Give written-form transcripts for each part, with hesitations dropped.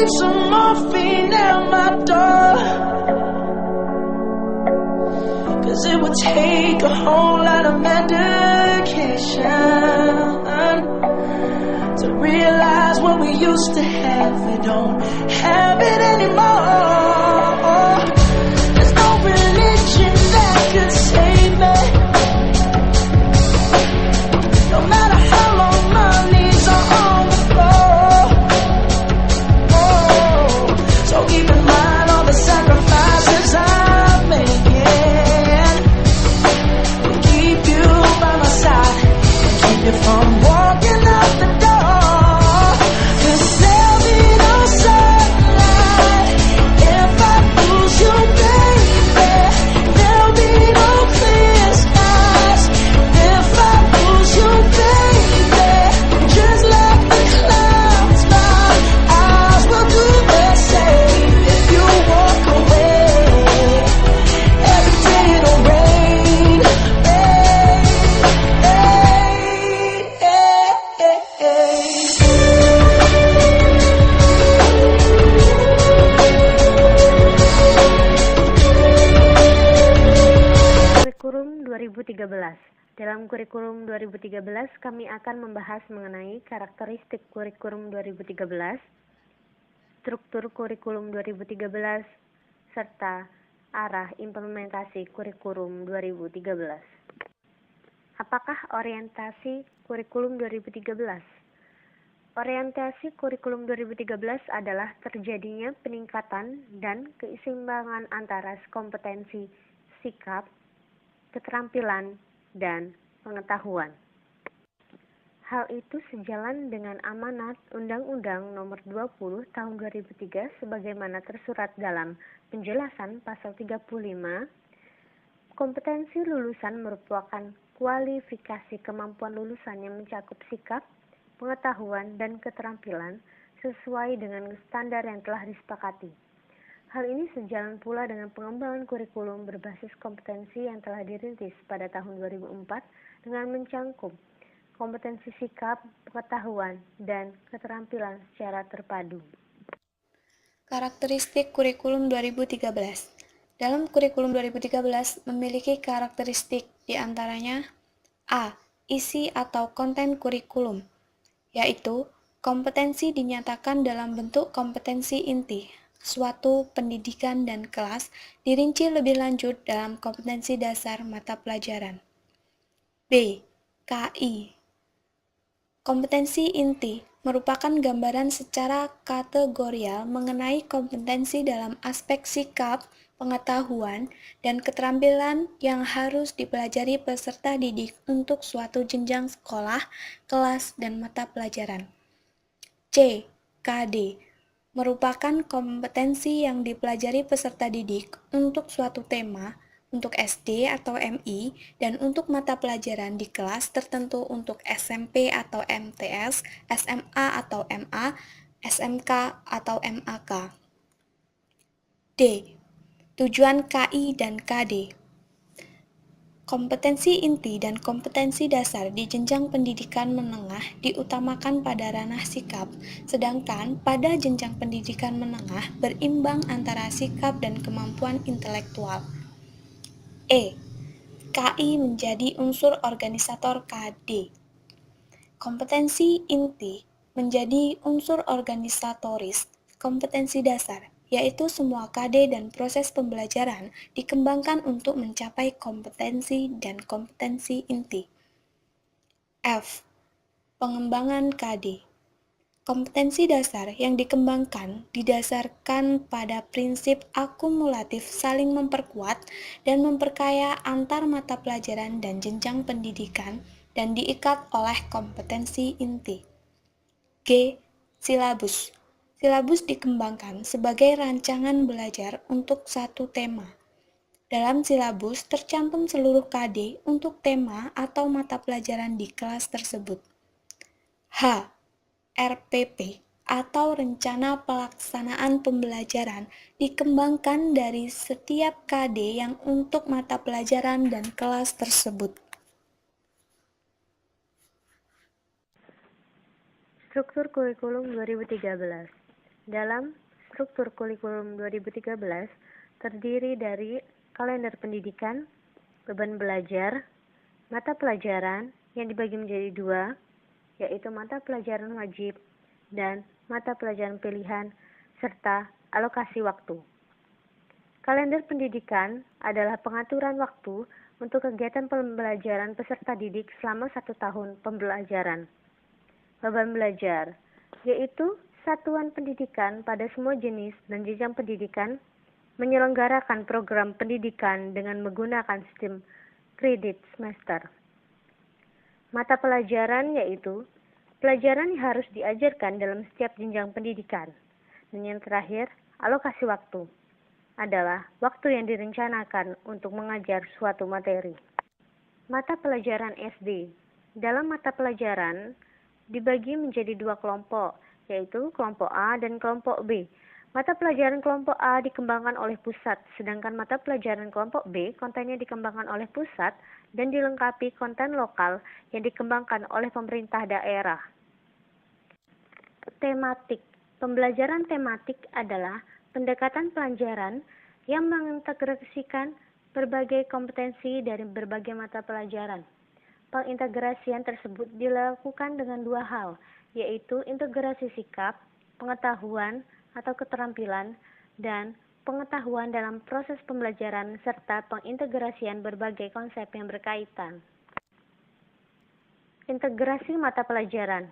need some morphine at my door. 'Cause it would take a whole lot of medication to realize what we used to have. We don't have it anymore. There's no religion that could save me. No matter how long my knees are on the floor. Oh, so keep in mind all the sacrifices I'm making to keep you by my side and keep you from walking out the door. 'Cause there'll be no sunlight if I lose you, baby. There'll be no clear skies if I lose you, baby. Just like the clouds, my eyes will do the same. If you walk away, every day it'll rain, rain, rain. Kurikulum 2013. Dalam kurikulum 2013, kami akan membahas mengenai karakteristik kurikulum 2013, struktur kurikulum 2013, serta arah implementasi kurikulum 2013. Apakah orientasi kurikulum 2013? Orientasi kurikulum 2013 adalah terjadinya peningkatan dan keseimbangan antara kompetensi, sikap, keterampilan, dan pengetahuan. Hal itu sejalan dengan amanat Undang-Undang Nomor 20 Tahun 2003 sebagaimana tersurat dalam penjelasan pasal 35. Kompetensi lulusan merupakan kualifikasi kemampuan lulusan yang mencakup sikap, pengetahuan, dan keterampilan sesuai dengan standar yang telah disepakati. Hal ini sejalan pula dengan pengembangan kurikulum berbasis kompetensi yang telah dirintis pada tahun 2004 dengan mencangkup kompetensi sikap, pengetahuan, dan keterampilan secara terpadu. Karakteristik kurikulum 2013. Dalam kurikulum 2013 memiliki karakteristik diantaranya A. Isi atau konten kurikulum, yaitu kompetensi dinyatakan dalam bentuk kompetensi inti. Suatu pendidikan dan kelas dirinci lebih lanjut dalam kompetensi dasar mata pelajaran. B. KI. Kompetensi inti merupakan gambaran secara kategorial mengenai kompetensi dalam aspek sikap, pengetahuan, dan keterampilan yang harus dipelajari peserta didik untuk suatu jenjang sekolah, kelas, dan mata pelajaran. C. KD merupakan kompetensi yang dipelajari peserta didik untuk suatu tema, untuk SD atau MI, dan untuk mata pelajaran di kelas tertentu untuk SMP atau MTS, SMA atau MA, SMK atau MAK. D. Tujuan KI dan KD. Kompetensi inti dan kompetensi dasar di jenjang pendidikan menengah diutamakan pada ranah sikap, sedangkan pada jenjang pendidikan menengah berimbang antara sikap dan kemampuan intelektual. E. KI menjadi unsur organisator KD. Kompetensi inti menjadi unsur organisatoris kompetensi dasar, yaitu semua KD dan proses pembelajaran dikembangkan untuk mencapai kompetensi dan kompetensi inti. F. Pengembangan KD. Kompetensi dasar yang dikembangkan didasarkan pada prinsip akumulatif saling memperkuat dan memperkaya antar mata pelajaran dan jenjang pendidikan dan diikat oleh kompetensi inti. G. Silabus. Silabus dikembangkan sebagai rancangan belajar untuk satu tema. Dalam silabus tercantum seluruh KD untuk tema atau mata pelajaran di kelas tersebut. H. RPP atau Rencana Pelaksanaan Pembelajaran dikembangkan dari setiap KD yang untuk mata pelajaran dan kelas tersebut. Struktur kurikulum 2013. Dalam struktur kurikulum 2013 terdiri dari kalender pendidikan, beban belajar, mata pelajaran yang dibagi menjadi dua, yaitu mata pelajaran wajib dan mata pelajaran pilihan, serta alokasi waktu. Kalender pendidikan adalah pengaturan waktu untuk kegiatan pembelajaran peserta didik selama 1 tahun pembelajaran. Beban belajar, yaitu satuan pendidikan pada semua jenis dan jenjang pendidikan menyelenggarakan program pendidikan dengan menggunakan sistem kredit semester. Mata pelajaran yaitu pelajaran yang harus diajarkan dalam setiap jenjang pendidikan. Dan yang terakhir, alokasi waktu adalah waktu yang direncanakan untuk mengajar suatu materi. Mata pelajaran SD. Dalam mata pelajaran dibagi menjadi 2 kelompok, yaitu kelompok A dan kelompok B. Mata pelajaran kelompok A dikembangkan oleh pusat, sedangkan mata pelajaran kelompok B kontennya dikembangkan oleh pusat dan dilengkapi konten lokal yang dikembangkan oleh pemerintah daerah. Tematik. Pembelajaran tematik adalah pendekatan pelajaran yang mengintegrasikan berbagai kompetensi dari berbagai mata pelajaran. Pengintegrasian tersebut dilakukan dengan 2 hal, yaitu integrasi sikap, pengetahuan atau keterampilan, dan pengetahuan dalam proses pembelajaran serta pengintegrasian berbagai konsep yang berkaitan. Integrasi mata pelajaran.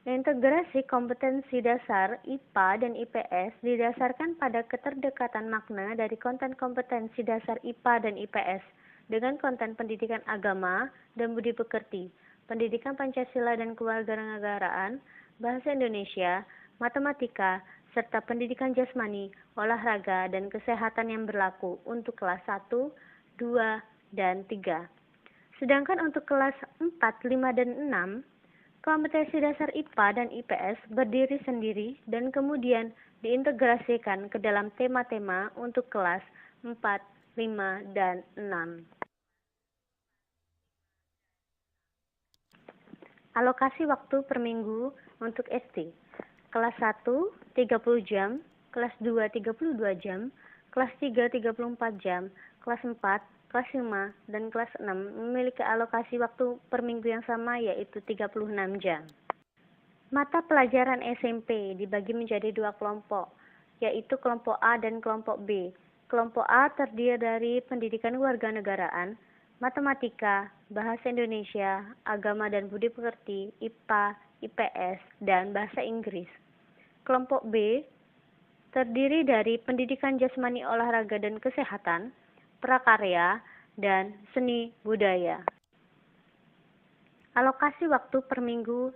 Integrasi kompetensi dasar IPA dan IPS didasarkan pada keterdekatan makna dari konten kompetensi dasar IPA dan IPS dengan konten pendidikan agama dan budi pekerti, pendidikan Pancasila dan kewarganegaraan, bahasa Indonesia, matematika, serta pendidikan jasmani, olahraga, dan kesehatan yang berlaku untuk kelas 1, 2, dan 3. Sedangkan untuk kelas 4, 5, dan 6, kompetensi dasar IPA dan IPS berdiri sendiri dan kemudian diintegrasikan ke dalam tema-tema untuk kelas 4, 5, dan 6. Alokasi waktu per minggu untuk SD. Kelas 1, 30 jam, kelas 2, 32 jam, kelas 3, 34 jam, kelas 4, kelas 5, dan kelas 6 memiliki alokasi waktu per minggu yang sama yaitu 36 jam. Mata pelajaran SMP dibagi menjadi 2 kelompok, yaitu kelompok A dan kelompok B. Kelompok A terdiri dari pendidikan kewarganegaraan, matematika, bahasa Indonesia, agama dan budi pekerti, IPA, IPS, dan bahasa Inggris. Kelompok B terdiri dari pendidikan jasmani, olahraga dan kesehatan, prakarya, dan seni budaya. Alokasi waktu per minggu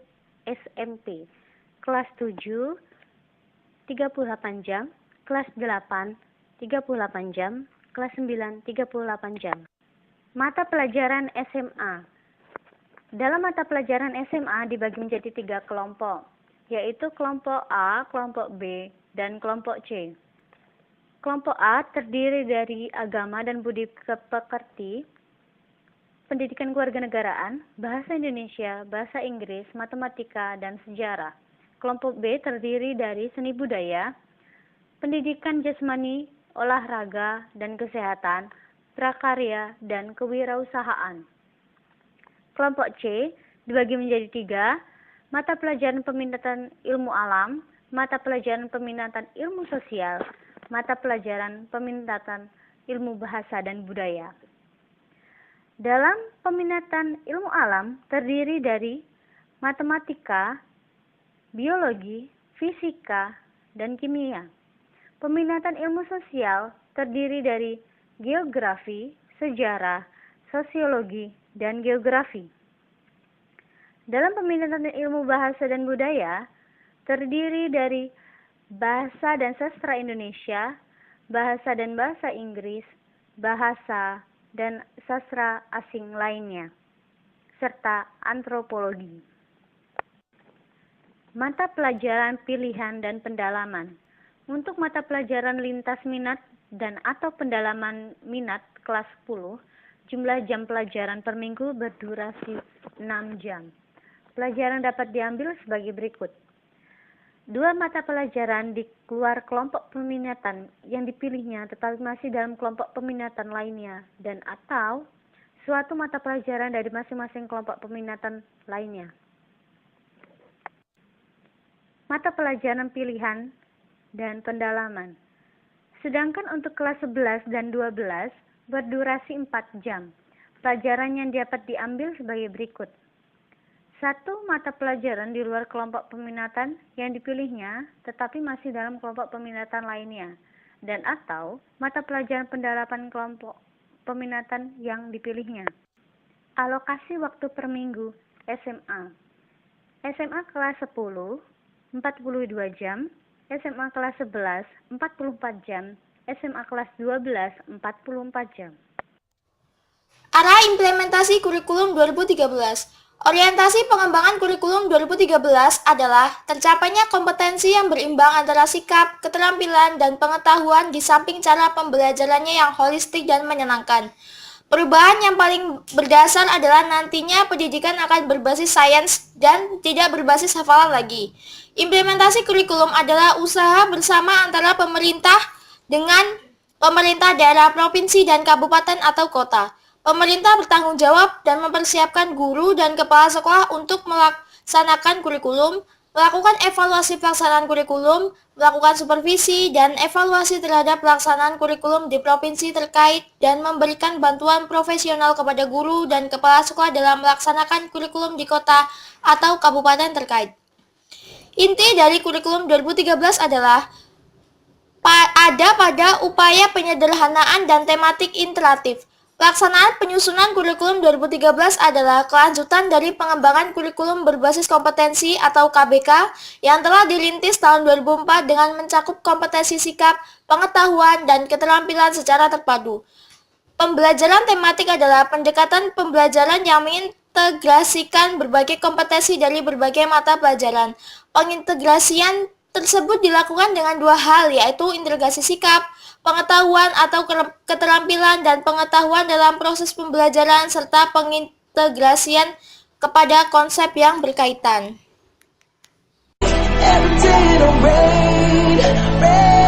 SMP. Kelas 7, 38 jam, kelas 8, 38 jam, kelas 9, 38 jam. Mata pelajaran SMA. Dalam mata pelajaran SMA dibagi menjadi 3 kelompok, yaitu kelompok A, kelompok B, dan kelompok C. Kelompok A terdiri dari agama dan budi pekerti, pendidikan kewarganegaraan, bahasa Indonesia, bahasa Inggris, matematika, dan sejarah. Kelompok B terdiri dari seni budaya, pendidikan jasmani, olahraga, dan kesehatan, prakarya, dan kewirausahaan. Kelompok C dibagi menjadi 3, mata pelajaran peminatan ilmu alam, mata pelajaran peminatan ilmu sosial, mata pelajaran peminatan ilmu bahasa dan budaya. Dalam peminatan ilmu alam terdiri dari matematika, biologi, fisika, dan kimia. Peminatan ilmu sosial terdiri dari geografi, sejarah, sosiologi, dan geografi. Dalam peminatan ilmu bahasa dan budaya terdiri dari bahasa dan sastra Indonesia, bahasa dan bahasa Inggris, bahasa dan sastra asing lainnya, serta antropologi. Mata pelajaran pilihan dan pendalaman. Untuk mata pelajaran lintas minat dan atau pendalaman minat kelas 10, jumlah jam pelajaran per minggu berdurasi 6 jam. Pelajaran dapat diambil sebagai berikut. 2 mata pelajaran di luar kelompok peminatan yang dipilihnya tetapi masih dalam kelompok peminatan lainnya, dan atau suatu mata pelajaran dari masing-masing kelompok peminatan lainnya. Mata pelajaran pilihan dan pendalaman. Sedangkan untuk kelas 11 dan 12 berdurasi 4 jam. Pelajaran yang dapat diambil sebagai berikut. 1 mata pelajaran di luar kelompok peminatan yang dipilihnya tetapi masih dalam kelompok peminatan lainnya, dan atau mata pelajaran pendalaman kelompok peminatan yang dipilihnya. Alokasi waktu per minggu SMA. SMA kelas 10 42 jam, SMA kelas 11 44 jam, SMA kelas 12 44 jam. Arah implementasi kurikulum 2013. Orientasi pengembangan kurikulum 2013 adalah tercapainya kompetensi yang berimbang antara sikap, keterampilan, dan pengetahuan di samping cara pembelajarannya yang holistik dan menyenangkan. Perubahan yang paling berdasar adalah nantinya pendidikan akan berbasis sains dan tidak berbasis hafalan lagi. Implementasi kurikulum adalah usaha bersama antara pemerintah dengan pemerintah daerah, provinsi, dan kabupaten atau kota. Pemerintah bertanggung jawab dan mempersiapkan guru dan kepala sekolah untuk melaksanakan kurikulum, melakukan evaluasi pelaksanaan kurikulum, melakukan supervisi dan evaluasi terhadap pelaksanaan kurikulum di provinsi terkait, dan memberikan bantuan profesional kepada guru dan kepala sekolah dalam melaksanakan kurikulum di kota atau kabupaten terkait. Inti dari kurikulum 2013 adalah pada upaya penyederhanaan dan tematik iteratif. Pelaksanaan penyusunan kurikulum 2013 adalah kelanjutan dari pengembangan kurikulum berbasis kompetensi atau KBK yang telah dirintis tahun 2004 dengan mencakup kompetensi sikap, pengetahuan, dan keterampilan secara terpadu. Pembelajaran tematik adalah pendekatan pembelajaran yang mengintegrasikan berbagai kompetensi dari berbagai mata pelajaran. Pengintegrasian tersebut dilakukan dengan 2 hal, yaitu integrasi sikap, pengetahuan atau keterampilan, dan pengetahuan dalam proses pembelajaran, serta pengintegrasian kepada konsep yang berkaitan. Every day it'll rain, rain.